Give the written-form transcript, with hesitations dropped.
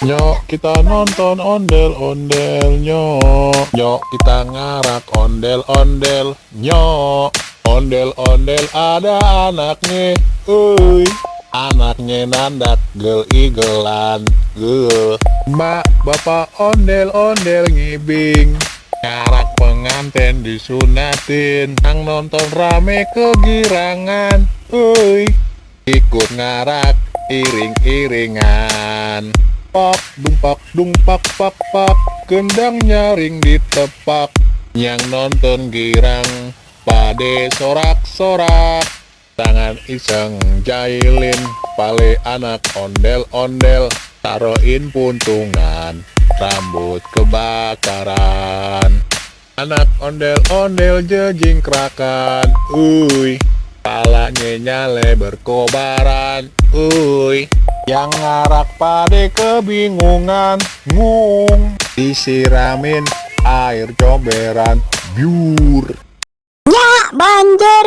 Nyok kita nonton ondel-ondel nyok. Nyok kita ngarak ondel-ondel nyok. Ondel-ondel ada anaknya, anaknya nandak gel-igelan, Mak bapak ondel-ondel ngibing, ngarak penganten disunatin, ang nonton rame kegirangan, ikut ngarak iring-iringan. Pak dung pak pak, gendang nyaring ditepak, yang nonton girang pade sorak-sorak, tangan iseng jailin pale anak ondel-ondel, taroin puntungan rambut kebakaran. Anak ondel-ondel jejingkrakan, palanya nyale berkobaran, yang ngarak pade kebingungan, disiramin air comberan, biur. Ya banjir